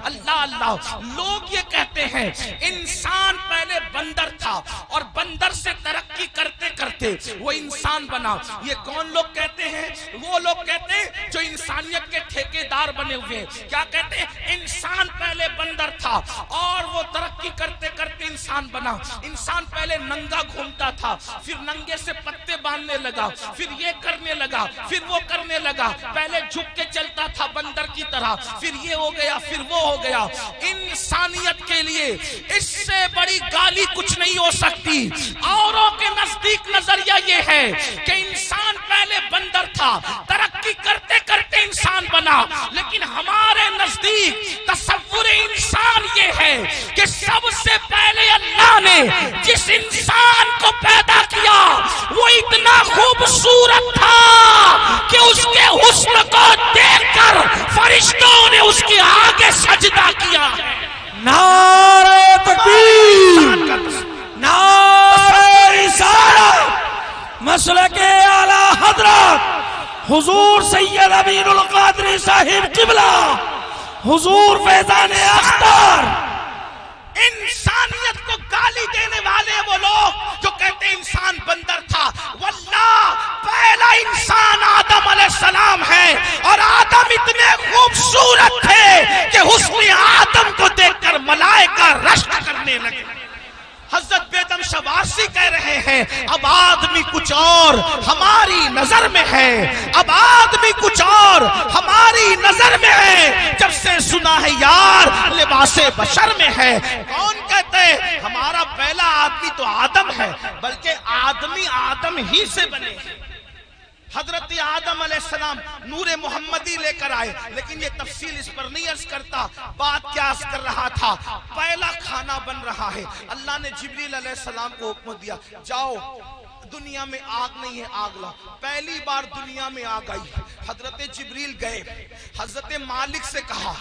اللہ اللہ، لوگ یہ کہتے ہیں انسان پہلے بندر تھا اور بندر سے ترقی کرتے کرتے وہ انسان بنا. یہ کون لوگ کہتے ہیں؟ وہ لوگ کہتے ہیں جو انسانیت کے ٹھیکیدار بنے ہوئے ہیں. کیا کہتے ہیں؟ انسان پہلے بندر تھا اور وہ ترقی کرتے کرتے انسان بنا. انسان پہلے ننگا گھومتا تھا، پھر ننگے سے پتے باندھنے لگا، پھر یہ کرنے لگا، پھر وہ کرنے لگا. پہلے جھک کے چلتا تھا بندر کی طرح، پھر یہ ہو گیا، پھر وہ ہو گیا. انسانیت کے لیے اس سے بڑی گالی کچھ نہیں ہو سکتی. اوروں کے نزدیک نظریہ یہ ہے کہ انسان پہلے بندر تھا، ترقی کرتے کرتے انسان بنا. لیکن ہمارے نزدیک تصور انسان یہ ہے کہ سب سے پہلے اللہ نے جس انسان کو پیدا کیا وہ اتنا خوبصورت تھا کہ اس کے حسن کو دیکھ کر فرشتوں نے اس کے آگے سجدہ کیا. نعرہ تکبیر، نعرہ رسالت، مسلک اعلی حضرت حضور سید امین القادری صاحب قبلہ، حضور فیضان اختر. انسانیت کو گالی دینے والے وہ لوگ جو کہتے ہیں انسان بندر تھا. واللہ پہلا انسان آدم علیہ السلام ہے، اور آدم اتنے خوبصورت تھے کہ حسن آدم کو دیکھ کر ملائکہ رشک کرنے لگے. حضرت بیدم شوارسی کہہ رہے ہیں اب آدمی کچھ اور ہماری نظر میں ہے، اب آدمی کچھ اور ہماری نظر میں ہے، جب سے سنا ہے یار لباس بشر میں ہے. کون کہتے ہیں ہمارا پہلا آدمی تو آدم ہے، بلکہ آدمی آدم ہی سے بنے. حضرت آدم علیہ السلام نور محمدی لے کر آئے، لیکن یہ تفصیل اس پر نہیں عرض کرتا. بات کیا عرض کر رہا تھا؟ پہلا کھانا بن رہا ہے. اللہ نے جبریل علیہ السلام کو حکم دیا جاؤ دنیا میں آگ نہیں ہے، آگ لا. پہلی بار دنیا میں آگ آئی. حضرت جبریل گئے، حضرت مالک سے کہا.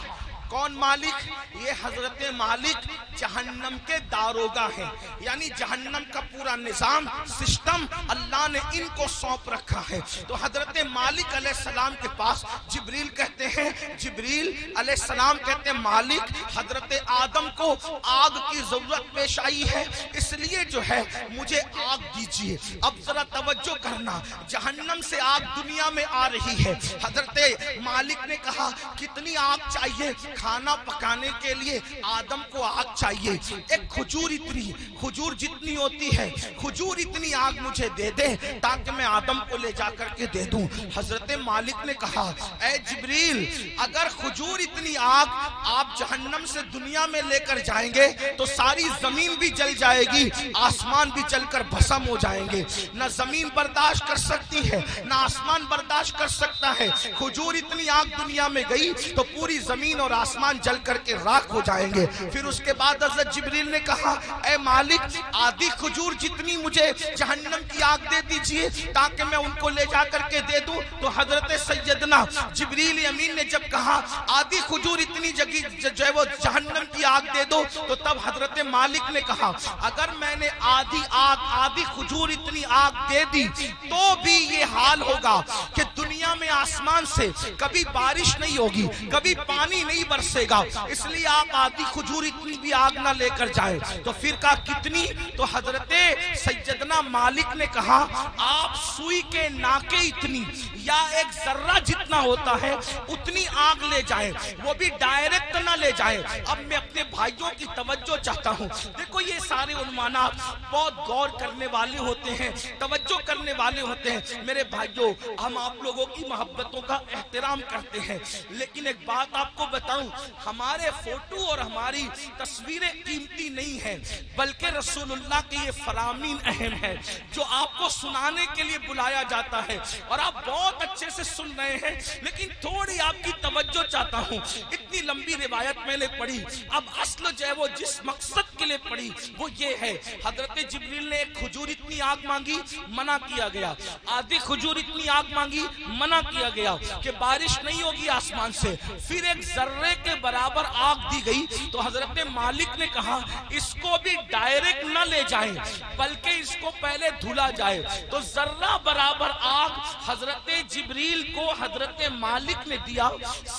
کون مالک؟ یہ حضرت مالک جہنم کے داروغہ ہیں، یعنی جہنم کا پورا نظام سسٹم اللہ نے ان کو سونپ رکھا ہے. تو حضرت مالک علیہ السلام کے پاس جبریل کہتے ہیں، جبریل علیہ السلام کہتے ہیں مالک حضرت آدم کو آگ کی ضرورت پیش آئی ہے، اس لیے جو ہے مجھے آگ دیجئے. اب ذرا توجہ کرنا، جہنم سے آگ دنیا میں آ رہی ہے. حضرت مالک نے کہا کتنی آگ چاہیے؟ کھانا پکانے کے لیے آدم کو آگ چاہیے. ایک کھجور اتنی، کھجور جتنی ہوتی ہے کھجور اتنی آگ مجھے دے دے تاکہ میں آدم کو لے جا کر کے دے دوں. حضرت مالک نے کہا اے جبریل اگر کھجور اتنی آگ آپ جہنم سے دنیا میں لے کر جائیں گے تو ساری زمین بھی جل جائے گی، آسمان بھی جل کر بھسم ہو جائیں گے. نہ زمین برداشت کر سکتی ہے نہ آسمان برداشت کر سکتا ہے. کھجور اتنی آگ دنیا میں گئی تو پوری زمین اور آسمان جل کر کے راکھ ہو جائیں گے. پھر اس کے بعد حضرت جبریل نے کہا اے مالک آدھی کھجور جتنی مجھے جہنم کی آگ دے دیجئے تاکہ میں ان کو لے جا کر کے دے دوں. تو حضرت سیدنا جبریل امین نے جب کہا آدھی کھجور اتنی جو ہے وہ جہنم کی آگ دے دو، تو تب حضرت مالک نے کہا اگر میں نے آدھی کھجور اتنی آگ دے دی تو بھی یہ حال ہوگا کہ دنیا میں آسمان سے کبھی بارش نہیں ہوگی، کبھی پانی نہیں برسے گا، اس لیے آپ آدھی کھجور اتنی بھی آگ نہ لے کر جائیں. تو پھر کہا کتنی؟ تو حضرت سیدنا مالک نے کہا آپ سوئی کے ناکے اتنی یا ایک ذرہ جتنا ہوتا ہے اتنی آگ لے جائیں، وہ بھی ڈائریکٹ نہ لے جائیں. اب میں اپنے بھائیوں کی توجہ چاہتا ہوں. دیکھو یہ سارے عنوانات بہت غور کرنے والے ہوتے ہیں، توجہ کرنے والے ہوتے ہیں. میرے بھائیوں ہم آپ لوگوں کی محبتوں کا احترام کرتے ہیں، لیکن ایک بات آپ کو بتاؤں، ہمارے فوٹو اور ہماری تصویریں قیمتی نہیں ہیں، بلکہ رسول اللہ کے یہ فرامین اہم ہے جو آپ کو سنانے کے لیے بلایا جاتا ہے. اور آپ بہت اچھے سے سن رہے ہیں، لیکن تھوڑی آپ کی توجہ چاہتا ہوں. اتنی لمبی روایت میں نے پڑھی، اب اصل جو ہے وہ جس مقصد کے لیے پڑھی وہ یہ ہے. حضرت جبریل نے ایک کھجور اتنی آگ مانگی، منع کیا گیا. آدھی کھجور اتنی آگ مانگی، منع منع کیا گیا کہ بارش نہیں ہوگی آسمان سے. پھر ایک ذرے کے برابر آگ دی گئی تو حضرت مالک نے کہا اس کو بھی ڈائریکٹ نہ لے جائیں بلکہ اس کو پہلے دھلا جائے. تو ذرہ برابر آگ حضرت جبریل کو حضرت مالک نے دیا.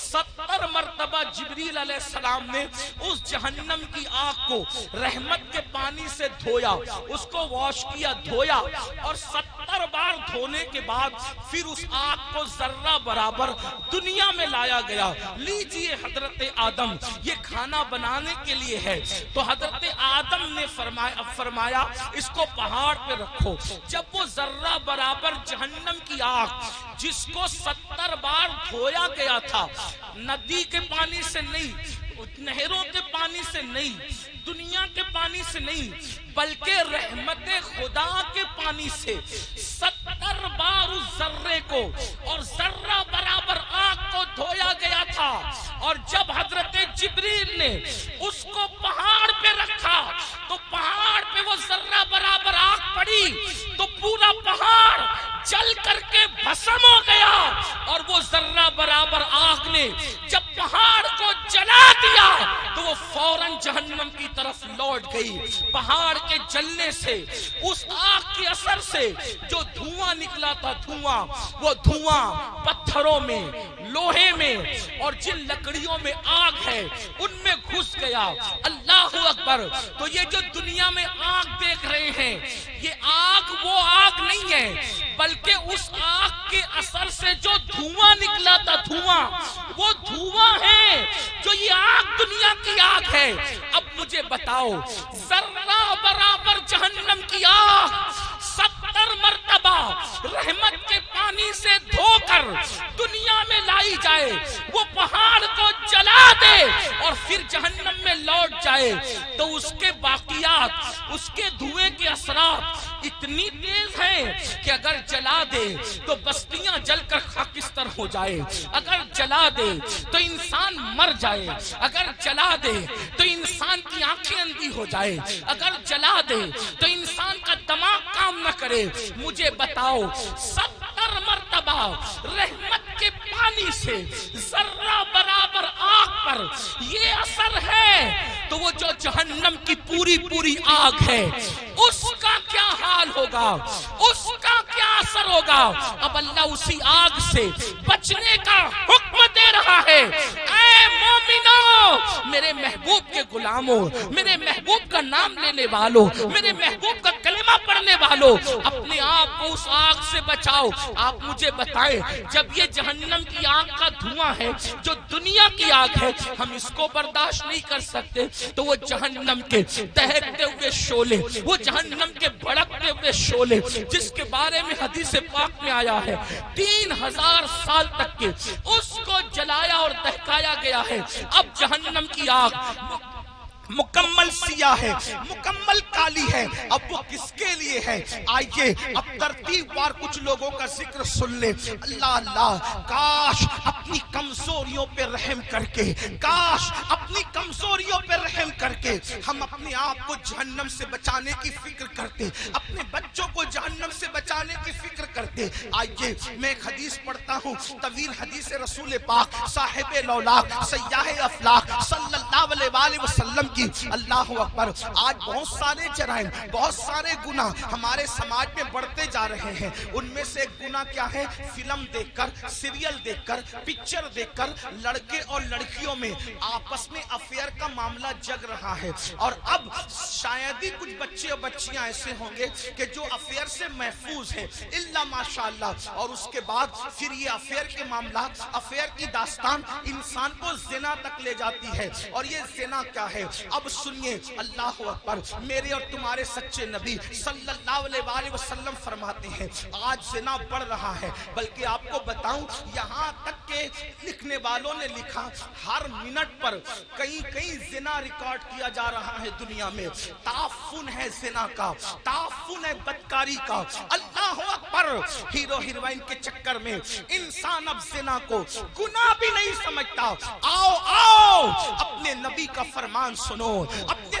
70 مرتبہ جبریل علیہ السلام نے اس جہنم کی آگ کو رحمت کے پانی سے دھویا, اس کو واش کیا, دھویا, اور 70 بار دھونے کے بعد پھر اس آگ کو ذرہ برابر دنیا میں لایا گیا. لیجئے حضرت آدم, یہ کھانا بنانے کے لیے ہے. تو حضرت آدم نے فرمایا اس کو پہاڑ پہ رکھو. جب وہ ذرہ برابر جہنم کی آگ جس کو 70 بار دھویا گیا تھا, ندی کے پانی سے نہیں, نہروں کے پانی سے نہیں, دنیا کے پانی سے نہیں, بلکہ رحمت خدا کے پانی سے 70 بار اس ذرے کو اور ذرہ برابر آگ کو دھویا گیا تھا. اور جب حضرت جبریل نے اس کو پہاڑ پہ رکھا تو پہاڑ پہ وہ ذرہ برابر آگ پڑی تو پورا پہاڑ جل کر کے بھسم ہو گیا. اور وہ ذرہ برابر آگ نے جب پہاڑ کو جلا دیا تو وہ فوراً جہنم کی طرف لوٹ گئی. پہاڑ کے جلنے سے, اس آگ کے اثر سے جو دھواں نکلا تھا, وہ دھواں پتھروں میں, لوہے میں اور جن لکڑیوں میں آگ ہے ان میں گھس گیا. اللہ اکبر. تو یہ جو دنیا میں آگ دیکھ رہے ہیں, یہ آگ وہ آگ نہیں ہے بلکہ اس آگ کے اثر سے جو دھواں نکلا تھا, وہ دھواں ہے جو یہ آگ دنیا کی آگ ہے. اب مجھے بتاؤ, ذرہ برابر جہنم کی آگ 70 مرتبہ رحمت کے پانی سے دھو کر دنیا میں لائی جائے, وہ پہاڑ کو جلا دے اور پھر جہنم میں لوٹ جائے, تو اس کے باقیات, اس کے دھوئے کے اثرات اتنی تیز ہیں کہ اگر جلا دے تو بستیاں جل کر خاکستر ہو جائے, اگر جلا دے تو انسان مر جائے, اگر جلا دے تو انسان کی آنکھیں اندھی ہو جائے, اگر جلا دے تو انسان کا دماغ کام نہ کرے. مجھے بتاؤ, 70 مرتبہ رحمت کے پانی سے ذرہ برابر آگ پر یہ اثر ہے تو وہ جو جہنم کی پوری آگ ہے اس کا کیا حال ہوگا, اس کا کیا اثر ہوگا. اب اللہ اسی آگ سے بچنے کا حکم دے رہا ہے. اے مومنو, میرے محبوب کے غلاموں, میرے محبوب کا نام لینے والوں, میرے محبوب کا کلمہ پڑھنے والوں, اپنے آپ کو اس آگ سے بچاؤ. آپ مجھے بتائیں, جب یہ جہنم کی آگ کا دھواں ہے جو دنیا کی آگ ہے, ہم اس کو برداشت نہیں کر سکتے, تو وہ جہنم کے دہکتے ہوئے شعلے, وہ جہنم کے بھڑکتے ہوئے شعلے جس کے بارے میں حدیث پاک میں آیا ہے 3000 سال تک کے اس کو جلایا اور دہکایا گیا ہے. اب جہنم کی آگ مکمل سیاہ ہے, مکمل کالی ہے. اب وہ کس کے لیے ہے؟ آئیے اب ترتیب وار کچھ لوگوں کا ذکر سن لیں. اللہ اللہ, کاش اپنی کمزوریوں پہ رحم کر کے, کاش اپنی کمزوریوں پہ رحم کر کے ہم اپنے آپ کو جہنم سے بچانے کی فکر کرتے, اپنے بچوں کو جہنم سے بچانے کی فکر کرتے. آئیے میں ایک حدیث پڑھتا ہوں, طویل حدیث رسول پاک صاحب لولاک سیاح افلاک صلی اللہ علیہ وآلہ وسلم کی. اللہ اکبر. آج بہت سارے جرائم, بہت سارے گناہ ہمارے سماج میں بڑھتے جا رہے ہیں. ان میں سے ایک گناہ کیا ہے؟ فلم دیکھ کر, سیریل دیکھ کر, پکچر دیکھ کر لڑکے اور لڑکیوں میں آپس میں افیئر کا معاملہ جگ رہا ہے. اور اب شاید ہی کچھ بچے اور بچیاں ایسے ہوں گے کہ جو افیئر سے محفوظ ہیں, الا ماشاءاللہ. اور اس کے بعد پھر یہ افیئر کے معاملات, افیئر کی داستان انسان کو زنا تک لے جاتی ہے. اور یہ زنا کیا ہے؟ اب سنیے, اللہ اکبر, میرے اور تمہارے سچے نبی صلی اللہ علیہ وآلہ وسلم فرماتے ہیں آج زنا بڑھ رہا ہے. بلکہ آپ کو بتاؤں, یہاں تک کہ لکھنے والوں نے لکھا ہر منٹ پر کئی زنا ریکارڈ کیا جا رہا ہے دنیا میں. تعفن ہے زنا کا, تعفن ہے بدکاری کا. اللہ اکبر. ہیرو ہیروئن کے چکر میں انسان اب زنا کو گناہ بھی نہیں سمجھتا. آؤ اپنے نبی کا فرمان سنو, اپنے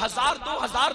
1000, 2000,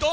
2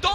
2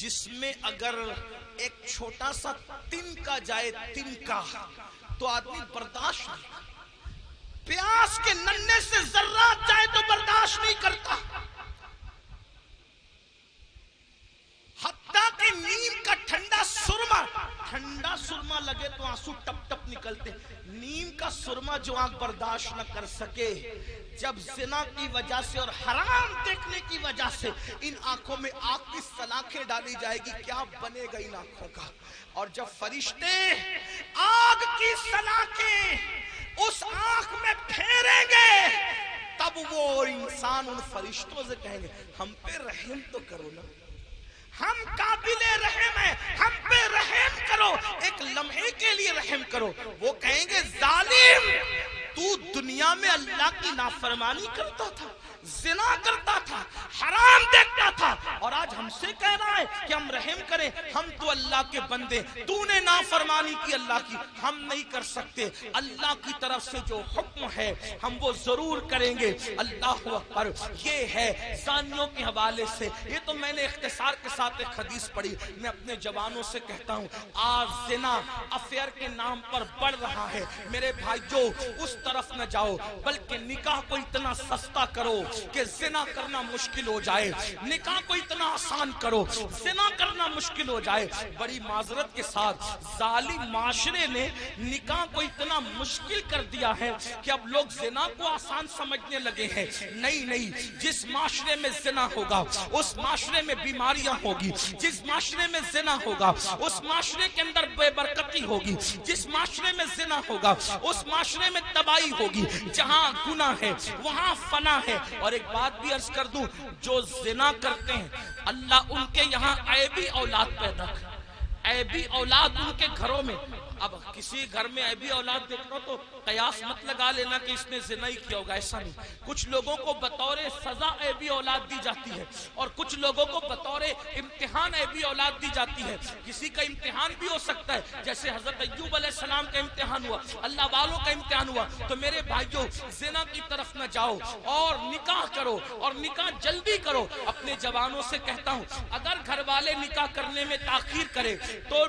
جس میں اگر ایک چھوٹا سا تنکا جائے، تنکا، تو آدمی برداشت نہیں، پیاس کے ننھے سے ذرات جائے تو برداشت نہیں کرتا، حتیٰ کہ نیم کا ٹھنڈا سرما لگے تو آنسو ٹپ ٹپ نکلتے، نیم کا سرما جو آنکھ برداشت نہ کر سکے، جب زنا کی وجہ سے اور حرام دیکھنے کی وجہ سے ان آنکھوں میں آگ کی سلاخیں ڈالی جائے گی، کیا بنے گا ان آنکھوں کا؟ اور جب فرشتے آگ کی سلاخیں اس آنکھ میں پھیریں گے، تب وہ انسان ان فرشتوں سے کہیں گے ہم پہ رحم تو کرو نا، ہم قابل رحم ہیں، ہم پہ رحم کرو، ایک لمحے کے لیے رحم کرو۔ وہ کہیں گے ظالم، تو دنیا میں اللہ کی نافرمانی کرتا تھا، زنا کرتا تھا، حرام دیکھتا تھا، اور آج ہم سے کہہ رہا ہے کہ ہم رحم کریں، ہم تو اللہ کے بندے، تو نے نافرمانی کی اللہ کی، ہم نہیں کر سکتے، اللہ کی طرف سے جو حکم ہے ہم وہ ضرور کریں گے۔ اللہ اکبر۔ یہ ہے زانیوں کے حوالے سے، یہ تو میں نے اختصار کے ساتھ ایک حدیث پڑھی، میں اپنے جوانوں سے کہتا ہوں آج زنا افیئر کے نام پر بڑھ رہا ہے، میرے بھائیو اس طرف نہ جاؤ، بلکہ نکاح کو اتنا سستا کرو کہ زنا کرنا مشکل ہو جائے، نکاح کو اتنا آسان کرو زنا کرنا مشکل ہو جائے۔ بڑی معذرت کے ساتھ ظالم معاشرے نے نکاح کو اتنا مشکل کر دیا ہے کہ اب لوگ زنا کو آسان سمجھنے لگے ہیں۔ نہیں، جس معاشرے میں زنا ہوگا اس معاشرے میں بیماریاں ہوگی، جس معاشرے میں زنا ہوگا اس معاشرے کے اندر بے برکتی ہوگی، جس معاشرے میں زنا ہوگا اس معاشرے میں تباہی ہوگی، جہاں گناہ ہے وہاں فنا ہے۔ اور ایک بات بھی عرض کر دوں، جو زنا کرتے ہیں اللہ ان کے یہاں عیبی اولاد پیدا کرے، عیبی اولاد ان کے گھروں میں۔ اب کسی گھر میں عیبی اولاد دیکھنا تو قیاس مت لگا لینا کہ اس نے زنا ہی کیا ہوگا، ایسا نہیں۔ کچھ لوگوں کو بطور سزا عیبی اولاد دی جاتی ہے اور کچھ لوگوں کو بطور امتحان عیبی اولاد دی جاتی ہے۔ کسی کا امتحان بھی ہو سکتا ہے، جیسے حضرت ایوب علیہ السلام کا امتحان ہوا، اللہ والوں کا امتحان ہوا۔ تو میرے بھائیوں زنا کی طرف نہ جاؤ اور نکاح کرو، اور نکاح جلدی کرو۔ اپنے جوانوں سے کہتا ہوں اگر گھر والے نکاح کرنے میں تاخیر کرے تو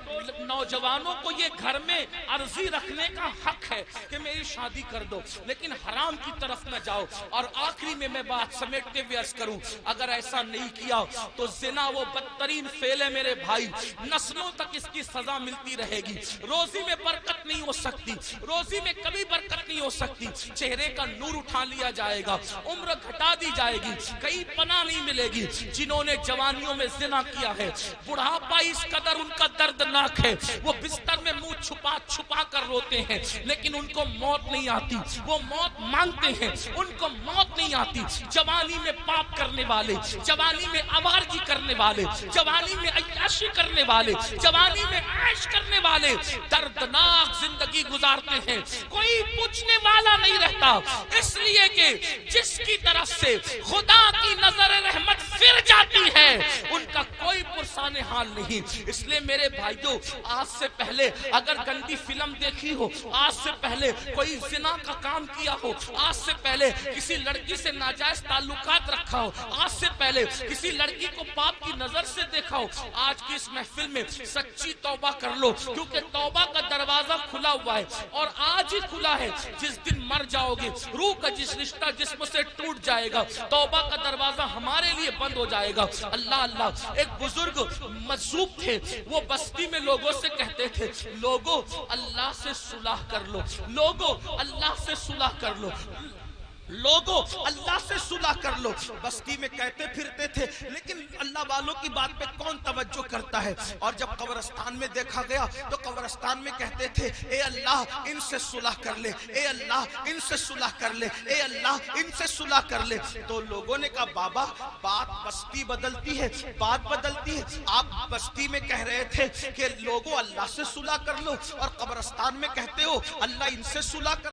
نوجوانوں کو یہ گھر میں عرضی رکھنے کا حق ہے کہ میری شادی کر دو، لیکن حرام کی طرف نہ جاؤ۔ اور آخری میں بات سمیٹتے ہوئے عرض کروں، اگر ایسا نہیں کیا تو زنا وہ بدترین فعل ہے میرے بھائی، نسلوں تک اس کی سزا ملتی رہے گی۔ روزی میں برکت نہیں ہو سکتی، روزی میں کبھی برکت نہیں ہو سکتی، چہرے کا نور اٹھا لیا جائے گا، عمر گھٹا دی جائے گی، کہیں پناہ نہیں ملے گی۔ جنہوں نے جوانیوں میں زنا کیا ہے بڑھاپا اس قدر ان کا دردناک ہے، وہ بستر میں منہ چھپا کر روتے ہیں لیکن ان کو موت نہیں آتی، وہ موت مانگتے ہیں ان کو موت نہیں آتی۔ جوانی میں پاپ کرنے والے، جوانی میں آوارگی کرنے والے، جوانی میں عیاشی کرنے والے، جوانی میں عیش کرنے والے دردناک زندگی گزارتے ہیں، کوئی پوچھنے والا نہیں رہتا، اس لیے کہ جس کی طرف سے خدا کی نظر رحمت پھر جاتی ہے ان کا کوئی پرسان حال نہیں۔ اس لیے میرے بھائیوں آج سے پہلے اگر گندی فلم دیکھی ہو، آج سے پہلے کوئی زنا کا کام کیا ہو، آج سے پہلے کسی لڑکی سے ناجائز تعلقات رکھا ہو، آج سے پہلے کسی لڑکی کو پاپ کی نظر سے دیکھا ہو، آج کی اس محفل میں سچی توبہ کر لو، کیونکہ توبہ کا دروازہ کھلا ہوا ہے اور آج ہی کھلا ہے۔ جس دن مر جاؤ گے روح کا جس رشتہ جسم سے ٹوٹ جائے گا، توبہ کا دروازہ ہمارے لیے بند ہو جائے گا۔ اللہ ایک بزرگ مجذوب تھے، وہ بستی میں لوگوں سے کہتے تھے لوگوں اللہ سے صلح کر لو، لوگوں اللہ سے صلح کر لو، لوگوں اللہ سے صلح کر لو۔ بستی میں کہتے پھرتے تھے لیکن اللہ والوں کی بات پہ کون توجہ کرتا ہے۔ اور جب قبرستان میں دیکھا گیا تو قبرستان میں کہتے تھے اے اللہ ان سے صلح کر لے، اے اللہ ان سے صلح کر لے، اے اللہ ان سے صلح کر لے۔ تو لوگوں نے کہا بابا بات بستی بدلتی ہے، بات بدلتی ہے، آپ بستی میں کہہ رہے تھے کہ لوگوں اللہ سے صلح کر لو اور قبرستان میں کہتے ہو اللہ ان سے صلح کر